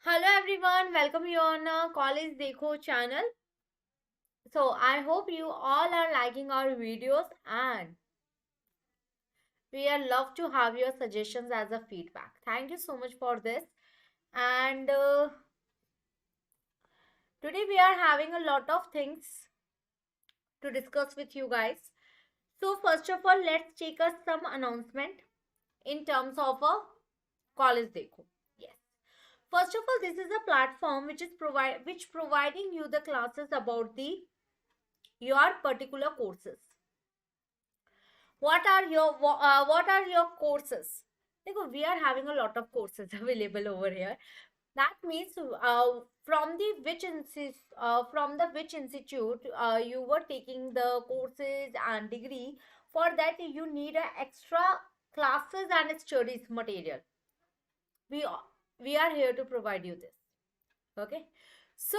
Hello everyone, welcome you on College Dekho channel. So I hope you all are liking our videos and we are love to have your suggestions as a feedback. Thank you so much for this. And today we are having a lot of things to discuss with you guys. So first of all, let's take us some announcement in terms of a College Dekho. Yes. First of all, this is a platform which providing you the classes about the your particular courses. What are your courses? Because we are having a lot of courses available over here. That means from the which institute you were taking the courses and degree. For that you need a extra classes and studies material. We are, we are here to provide you this. Okay. So,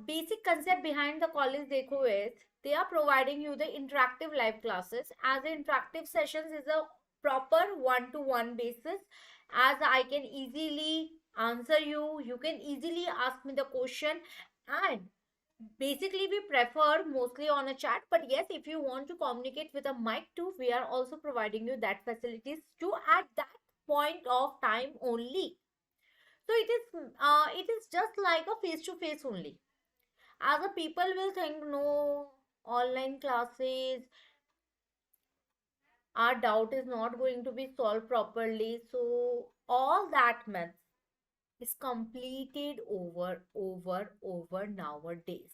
basic concept behind the college Dekho is they are providing you the interactive live classes as the interactive sessions is a proper one-to-one basis. As I can easily answer you, you can easily ask me the question, and basically we prefer mostly on a chat. But yes, if you want to communicate with a mic too, we are also providing you that facilities to at that point of time only. So it is just like a face to face only. As a people will think no online classes, our doubt is not going to be solved properly. So all that myth is completed over nowadays.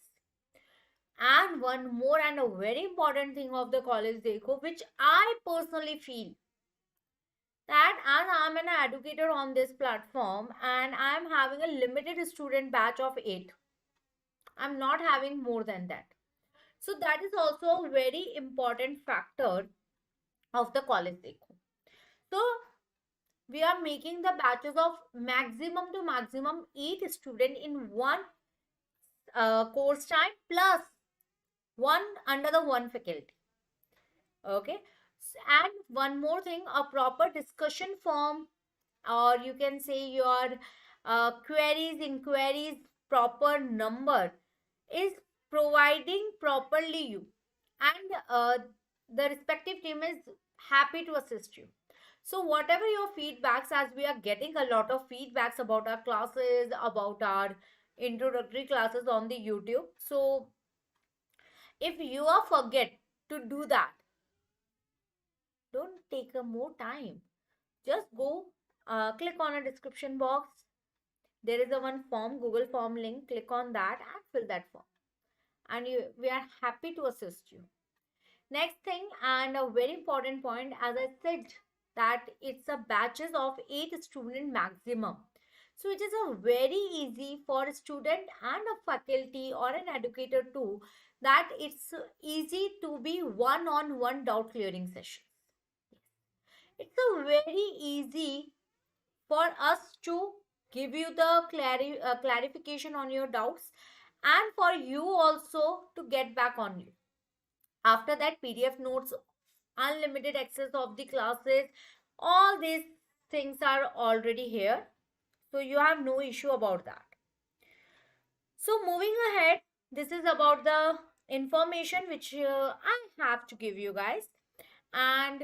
And one more and a very important thing of the college Dekho, which I personally feel that as I'm an educator on this platform and I'm having a limited student batch of 8. I'm not having more than that. So that is also a very important factor of the college Dekho. So we are making the batches of maximum to maximum 8 students in one course time plus one under the one faculty. Okay. And one more thing, a proper discussion form, or you can say your inquiries, proper number is providing properly you, and the respective team is happy to assist you. So whatever your feedbacks, as we are getting a lot of feedbacks about our classes, about our introductory classes on the YouTube. So if you are forget to do that, don't take a more time. Just go click on a description box. There is a one form, Google form link. Click on that and fill that form. And we are happy to assist you. Next thing, and a very important point, as I said, that it's a batches of 8 student maximum. So it is a very easy for a student and a faculty or an educator too, that it's easy to be one-on-one doubt clearing session. It's a very easy for us to give you the clarification on your doubts and for you also to get back on you. After that, PDF notes, unlimited access of the classes, all these things are already here. So you have no issue about that. So moving ahead, this is about the information which I have to give you guys. And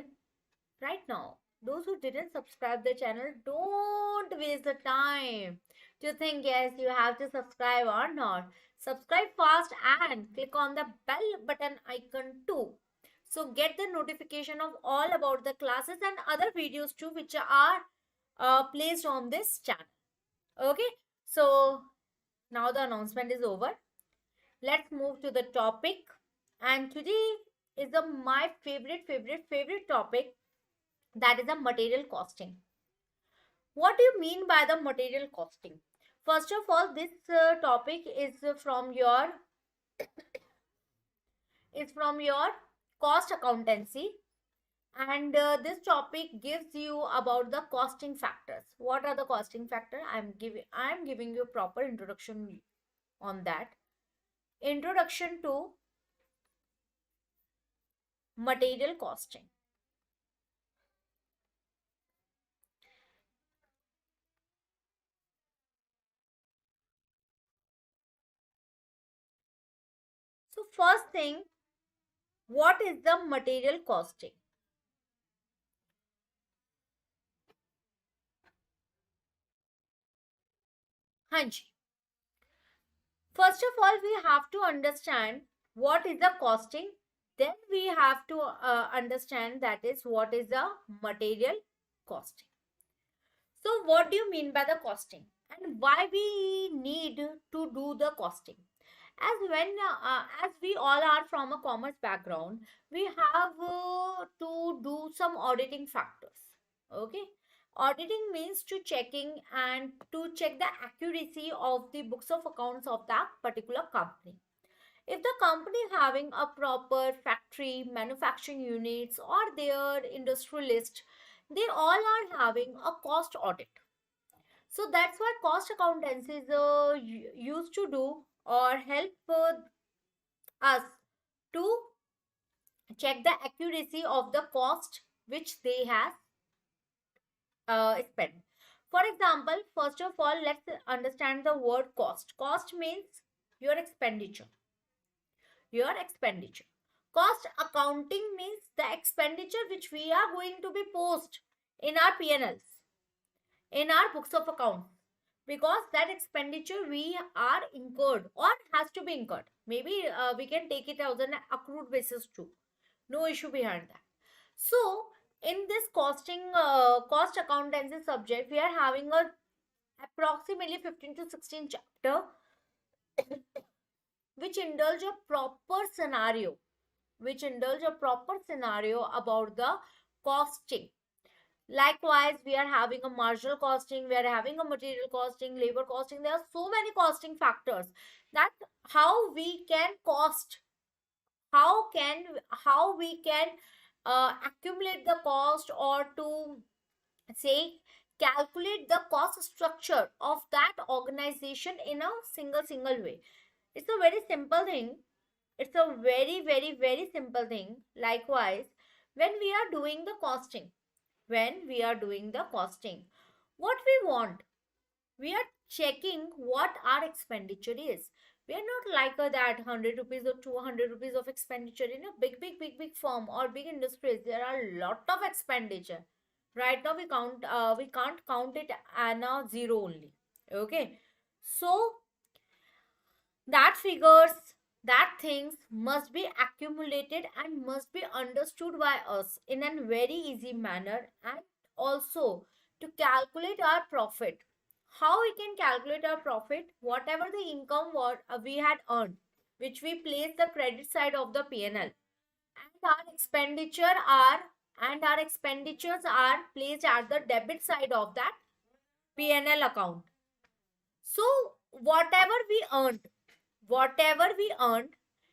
right now, those who didn't subscribe the channel, don't waste the time to think yes, you have to subscribe or not. Subscribe fast and click on the bell button icon too. So get the notification of all about the classes and other videos too, which are placed on this channel. Okay, so now the announcement is over. Let's move to the topic. And today is my favorite topic, that is a material costing. What do you mean by the material costing? First of all, this topic is from your cost accountancy, and this topic gives you about the costing factors. What are the costing factor? I'm giving you a proper introduction on that. Introduction to material costing. So first thing, what is the material costing? Hanji. First of all, we have to understand what is the costing. Then we have to understand that is what is the material costing. So what do you mean by the costing and why we need to do the costing? As we all are from a commerce background, we have to do some auditing factors. Okay, auditing means to checking and to check the accuracy of the books of accounts of that particular company. If the company having a proper factory, manufacturing units or their industrialist, they all are having a cost audit. So that's why cost accountancy is used to do or help us to check the accuracy of the cost which they have spent. For example, first of all, let's understand the word cost. Cost means your expenditure. Your expenditure. Cost accounting means the expenditure which we are going to be post in our P&Ls, in our books of accounts, because that expenditure we are incurred or has to be incurred. Maybe we can take it as an accrued basis too. No issue behind that. So in this cost accountancy subject, we are having a approximately 15 to 16 chapter which indulge a proper scenario, about the costing. Likewise, we are having a marginal costing, we are having a material costing, labor costing. There are so many costing factors that how we can cost, how we can accumulate the cost or to say calculate the cost structure of that organization in a single way. It's a very simple thing. It's a very simple thing. Likewise, when we are doing the costing, what we want, we are checking what our expenditure is. We are not like that 100 rupees or 200 rupees of expenditure in a big firm or big industries. There are a lot of expenditure. Right now we can't count it and a zero only. Okay, so that figures, that things must be accumulated and must be understood by us in a very easy manner, and also to calculate our profit. How we can calculate our profit? Whatever the income what we had earned, which we place the credit side of the P&L, and our expenditures are placed at the debit side of that P&L account. So whatever we earned,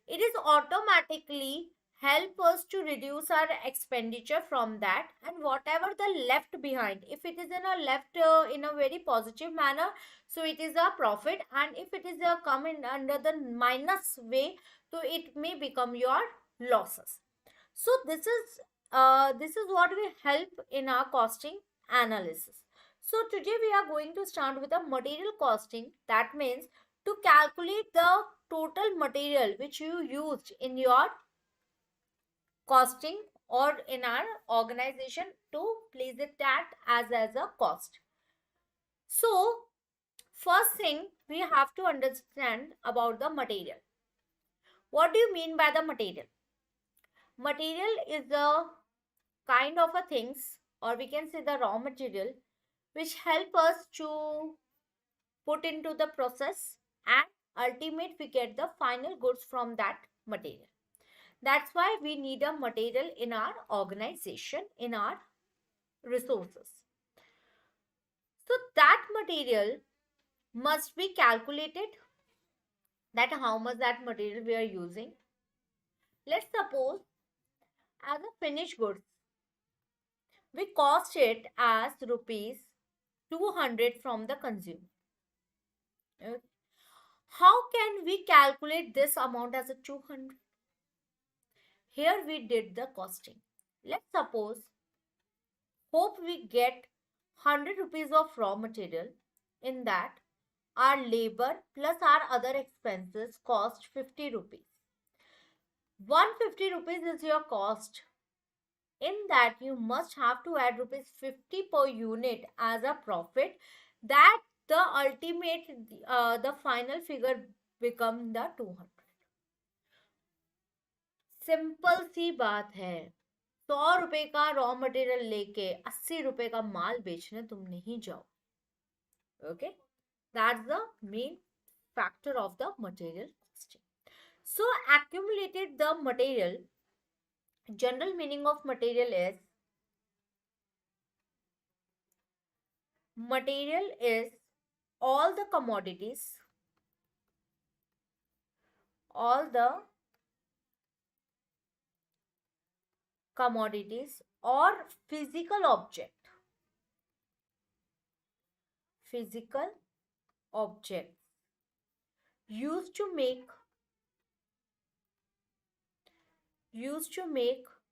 it is automatically help us to reduce our expenditure from that, and whatever the left behind, if it is in a left in a very positive manner, so it is a profit, and if it is a come in under the minus way, so it may become your losses. So this is what will help in our costing analysis. So today we are going to start with a material costing. That means to calculate the total material which you used in your costing or in our organization to place it at as a cost. So first thing we have to understand about the material. What do you mean by the material? Material is a kind of a things, or we can say the raw material, which help us to put into the process, and ultimate we get the final goods from that material. That's why we need a material in our organization, in our resources. So that material must be calculated, that how much that material we are using. Let's suppose as a finished goods, we cost it as rupees 200 from the consumer. Okay. How can we calculate this amount as a 200? Here we did the costing. Let's suppose, hope we get 100 rupees of raw material. In that, our labor plus our other expenses cost 50 rupees. 150 rupees is your cost. In that, you must have to add rupees 50 per unit as a profit, that the ultimate, the final figure become the 200. Simple सी बात है. 100 रुपए का raw material लेके 80 रुपए का माल बेचने तुम नहीं जाओ. Okay, that's the main factor of the material costing. So accumulated the material, general meaning of material is all the commodities, all the commodities or physical objects used to make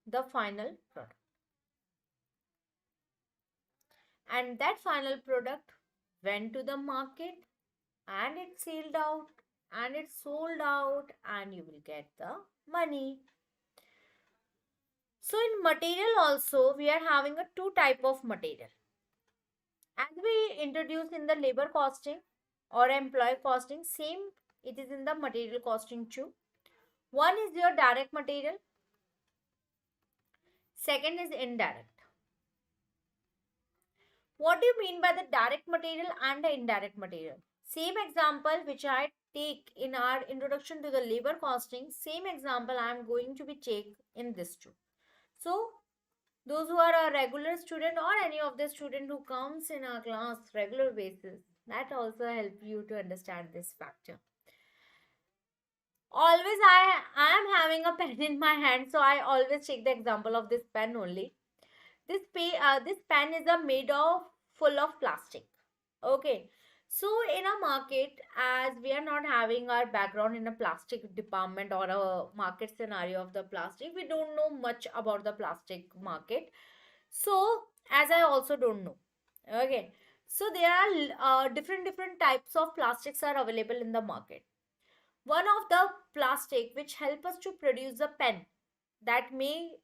the final product, and that final product went to the market and it sold out and you will get the money. So in material also we are having a two type of material, as we introduced in the labor costing or employee costing, same it is in the material costing too. One is your direct material, second is indirect. What do you mean by the direct material and the indirect material? Same example which I take in our introduction to the labor costing, same example I am going to be take in this too. So those who are a regular student or any of the student who comes in our class regular basis, that also help you to understand this factor. Always I am having a pen in my hand, so I always take the example of this pen only. This pen is made of full of plastic. Okay, so in a market, as we are not having our background in a plastic department or a market scenario of the plastic, we don't know much about the plastic market. So as I also don't know. Okay, so there are different types of plastics are available in the market. One of the plastic which help us to produce a pen, that may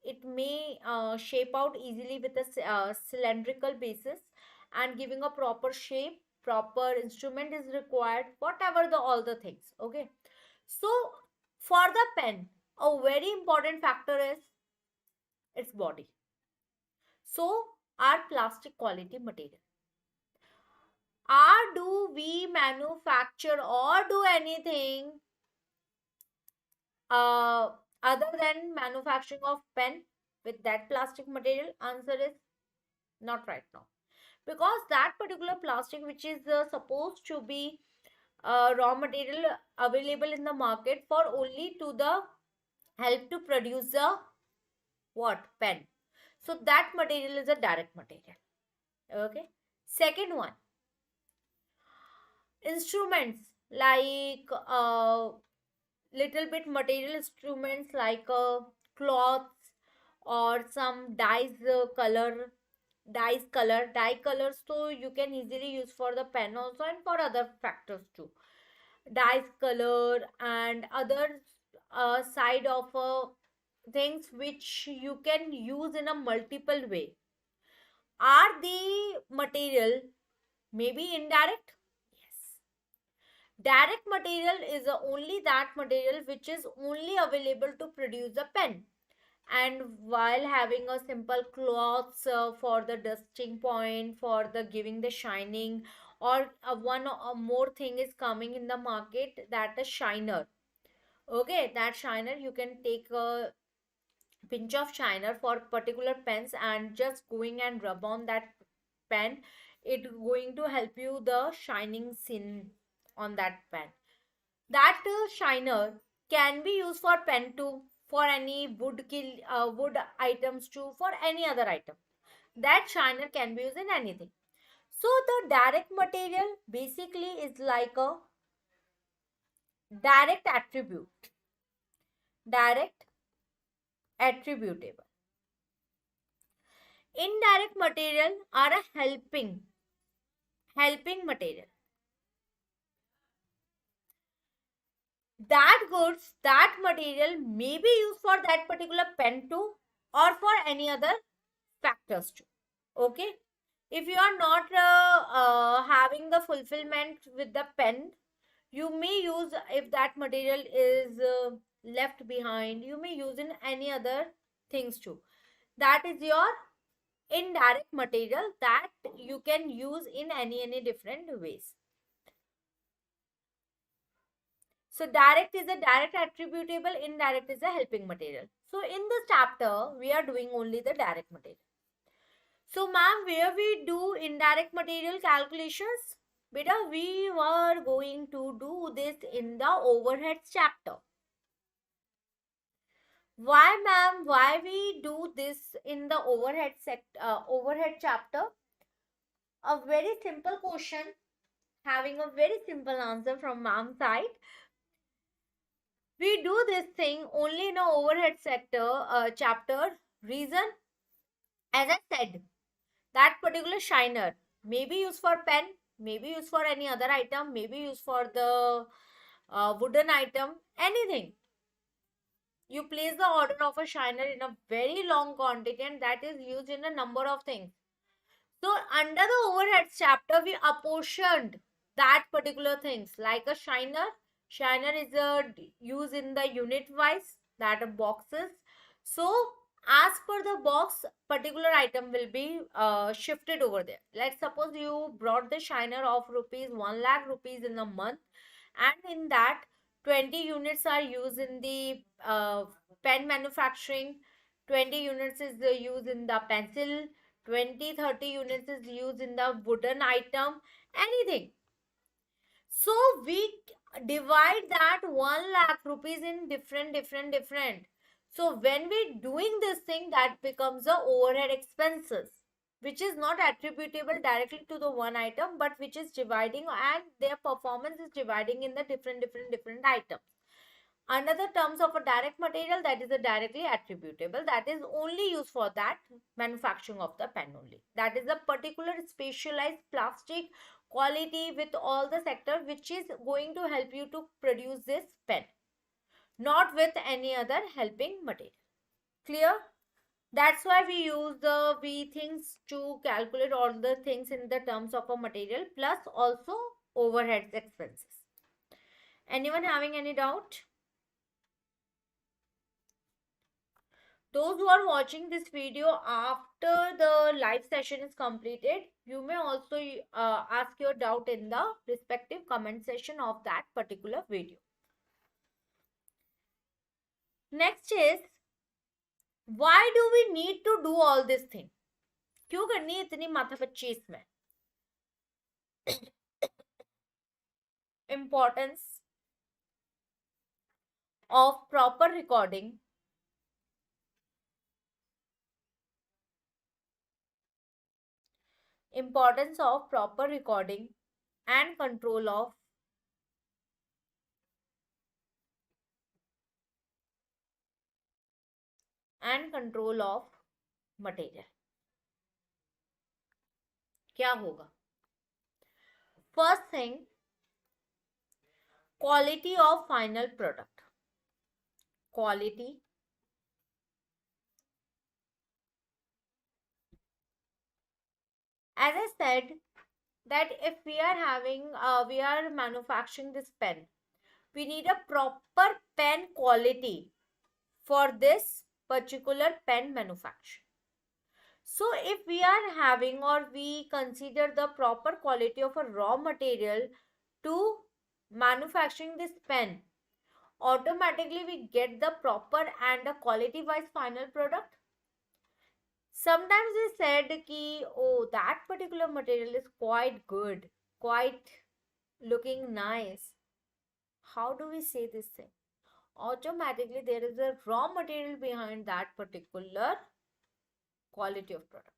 shape out easily with a cylindrical basis and giving a proper shape, proper instrument is required, whatever the all the things. Okay, so for the pen, a very important factor is its body. So our plastic quality material, do we manufacture or do anything uh, other than manufacturing of pen with that plastic material? Answer is not right now, because that particular plastic which is supposed to be raw material available in the market for only to the help to produce the what pen, so that material is a direct material. Okay, second one, instruments like little bit material instruments like cloths or some dye colors, so you can easily use for the pen also and for other factors too. Dyes color and other side of things which you can use in a multiple way. Are the material maybe indirect? Yes. Direct material is only that material which is only available to produce a pen, and while having a simple cloths for the dusting point, for the giving the shining, or one more thing is coming in the market, that is shiner. Okay, that shiner you can take a pinch of shiner for particular pens and just going and rub on that pen, it going to help you the shining sin on that pen. That shiner can be used for pen too, for any wood items too, for any other item. That shiner can be used in anything. So the direct material basically is like a direct attribute, direct attributable. Indirect material are a helping material. that goods, that material may be used for that particular pen too, or for any other factors too. Okay, if you are not having the fulfillment with the pen, you may use, if that material is left behind, you may use in any other things too. That is your indirect material that you can use in any different ways. So direct is a direct attributable, indirect is a helping material. So in this chapter, we are doing only the direct material. So ma'am, where we do indirect material calculations? Beta, we were going to do this in the overheads chapter. Why ma'am? Why we do this in the overhead chapter? A very simple question, having a very simple answer from ma'am side. We do this thing only in a overhead sector chapter. Reason, as I said, that particular shiner may be used for pen, may be used for any other item, may be used for the wooden item, anything. You place the order of a shiner in a very long quantity and that is used in a number of things. So under the overheads chapter, we apportioned that particular things like a shiner. Shiner is used in the unit wise, that are boxes. So as per the box, particular item will be shifted over there. Let's suppose you brought the shiner of rupees 1 lakh rupees in a month, and in that 20 units are used in the pen manufacturing, 20 units is used in the pencil, 20-30 units is used in the wooden item, anything. So we divide that 1 lakh rupees in different. So when we doing this thing, that becomes the overhead expenses, which is not attributable directly to the one item, but which is dividing, and their performance is dividing in the different items. Under the terms of a direct material, that is a directly attributable, that is only used for that manufacturing of the pen only. That is a particular specialized plastic quality with all the sector which is going to help you to produce this pen, not with any other helping material. Clear? That's why we use the V things to calculate all the things in the terms of a material plus also overhead expenses. Anyone having any doubt? Those who are watching this video after the live session is completed, you may also ask your doubt in the respective comment section of that particular video. Next is, why do we need to do all this thing? क्यों करनी है इतनी माथापच्ची इसमें? Importance of proper recording, importance of proper recording and control of material. क्या होगा? First thing, quality of final product. Quality as I said, that if we are having we are manufacturing this pen, we need a proper pen quality for this particular pen manufacture. So if we are having, or we consider the proper quality of a raw material to manufacturing this pen, automatically we get the proper and a quality wise final product. Sometimes we said ki, oh, that particular material is quite good, quite looking nice. How do we say this thing? Automatically there is a raw material behind that particular quality of product.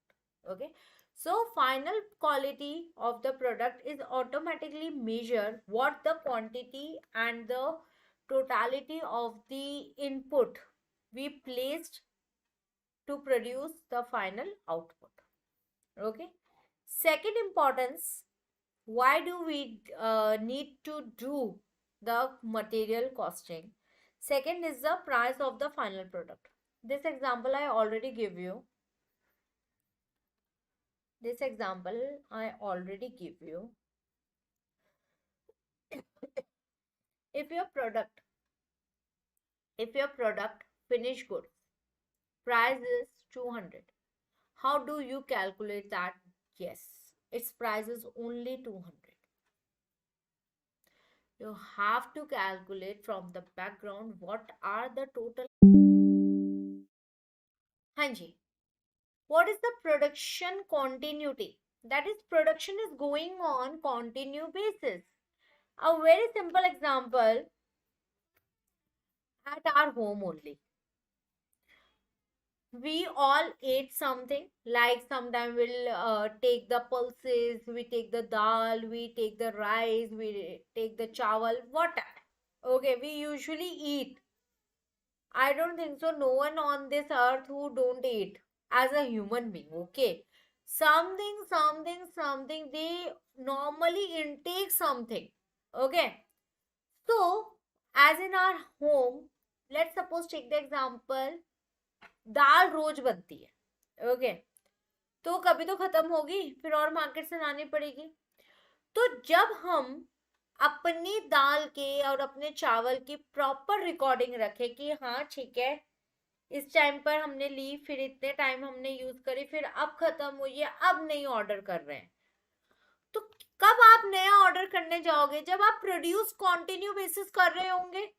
Okay, so final quality of the product is automatically measure what the quantity and the totality of the input we placed to produce the final output. Okay, second importance, why do we need to do the material costing. Second is the price of the final product. This example I already give you. This example I already give you. If your product, if your product finished goods price is 200, how do you calculate that? Yes, its price is only 200. You have to calculate from the background what are the total. Hanji, what is the production continuity? That is, production is going on continue basis. A very simple example, at our home only, we all ate something, like sometime we'll take the pulses, we take the dal, we take the rice, we take the chawal, whatever. Okay, we usually eat. I don't think so no one on this earth who don't eat as a human being. Okay, something they normally intake something. Okay, so as in our home, let's suppose take the example, दाल रोज बनती है. Okay, तो कभी तो खत्म होगी, फिर और market से लानी पड़ेगी. तो जब हम अपनी दाल के और अपने चावल की प्रॉपर रिकॉर्डिंग रखें कि हाँ ठीक है, इस टाइम पर हमने ली, फिर इतने टाइम हमने यूज करी, फिर अब खत्म हुई है, अब नहीं ऑर्डर कर रहे हैं, तो कब आप नया ऑर्डर करने जाओगे? जब आप प्रोड्यूस कंटिन्यू बेसिस कर रहे होंगे.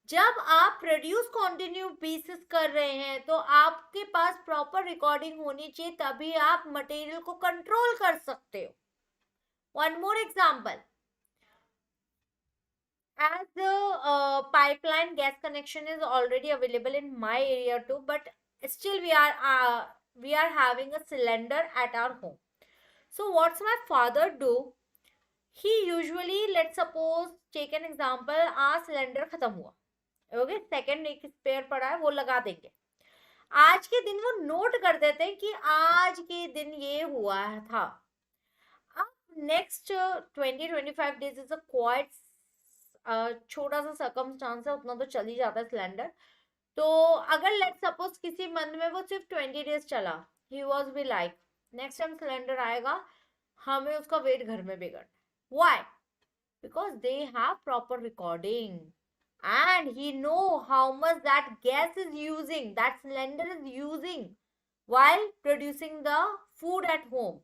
जब आप प्रोड्यूस कंटिन्यू बेसिस कर रहे हैं तो आपके पास प्रॉपर रिकॉर्डिंग होनी चाहिए, तभी आप मटेरियल को कंट्रोल कर सकते हो. One more example, as the pipeline gas connection is already available in my area too, but still we are having a cylinder at our home. So what's my father do? He usually, let's suppose take an example, cylinder खत्म हुआ. Okay, second एक spare पड़ा है, वो लगा देंगे. आज के दिन वो नोट कर देते हैं कि आज के दिन ये हुआ था. अब next 20-25 days is a quite छोटा सा सर्कमस्टांस है, उतना तो चल ही जाता है सिलेंडर. तो अगर लेट्स सपोज किसी मंथ में वो सिर्फ 20 डेज चला, he was be like next time cylinder आएगा, हमें उसका वेट घर में बिगड़. Why? Because they have proper recording and he know how much that gas is using, that cylinder is using while producing the food at home.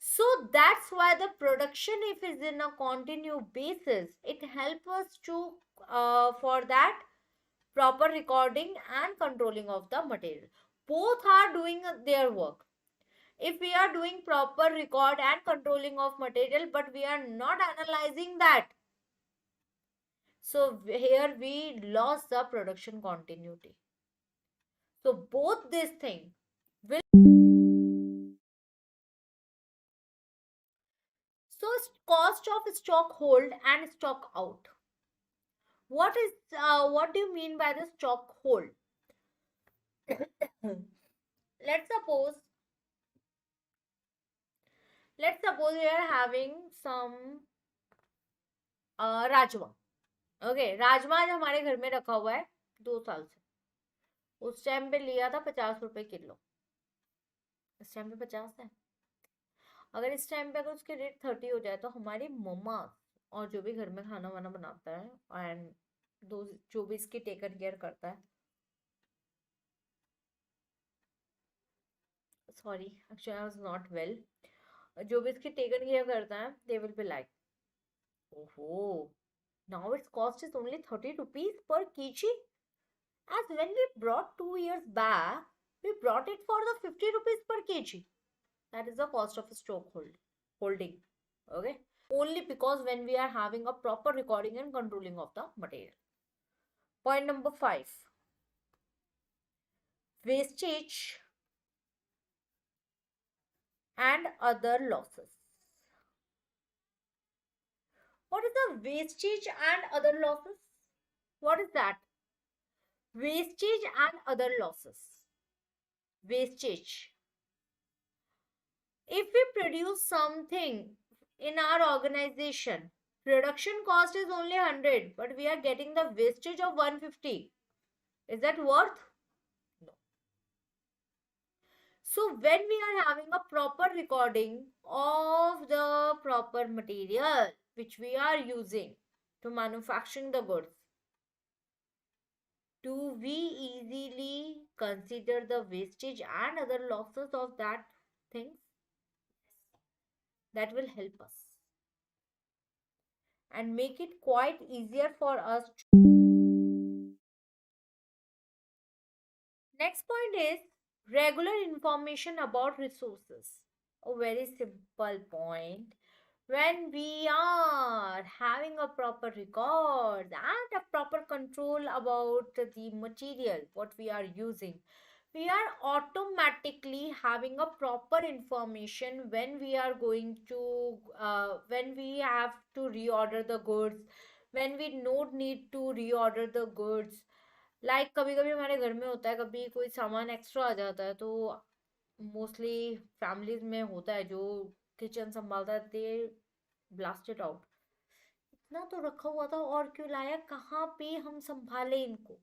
So that's why the production, if is in a continue basis, it helps us to for that proper recording and controlling of the material. Both are doing their work. If we are doing proper record and controlling of material, but we are not analyzing that, so here we lost the production continuity. So both this thing will. So cost of stock hold and stock out. What is what do you mean by the stock hold? let's suppose we are having some rajma. Okay, rajma आज हमारे घर में रखा हुआ है 2 साल से. उस टाइम पे लिया था 50 रुपए किलो. इस टाइम पे 50 है. अगर इस टाइम पे अगर उसके रेट 30 हो जाए, तो हमारी मम्मा और जो भी घर में खाना वाना बनाता है एंड जो भी इसकी टेकन केयर करता है, sorry actually I was not well, जो भी इसकी टेकन केयर करता है, दे विल बी लाइक, ओहो, now its cost is only 30 rupees per kg, as when we brought 2 years back, we brought it for the 50 rupees per kg. That is the cost of stock holding. Okay, only because when we are having a proper recording and controlling of the material. Point number 5, wastage and other losses. What is the wastage and other losses? What is that? Wastage and other losses. Wastage. If we produce something in our organization Production cost is only 100, but we are getting the wastage of 150. Is that worth? No. So when we are having a proper recording of the proper material which we are using to manufacturing the goods, do we easily consider the wastage and other losses of that things? That will help us and make it quite easier for us. Next point is regular information about resources. A very simple point. When we are having a proper record and a proper control about the material what we are using, we are automatically having a proper information when we are going to when we have to reorder the goods, when we don't need to reorder the goods. कभी कभी हमारे घर में होता है, कभी कोई सामान एक्स्ट्रा आ जाता है, तो मोस्टली फैमिलीज में होता है जो किचन संभालता है, दे ब्लास्ट इट आउट, इतना तो रखा हुआ था और क्यों लाया, कहाँ पे हम संभाले इनको,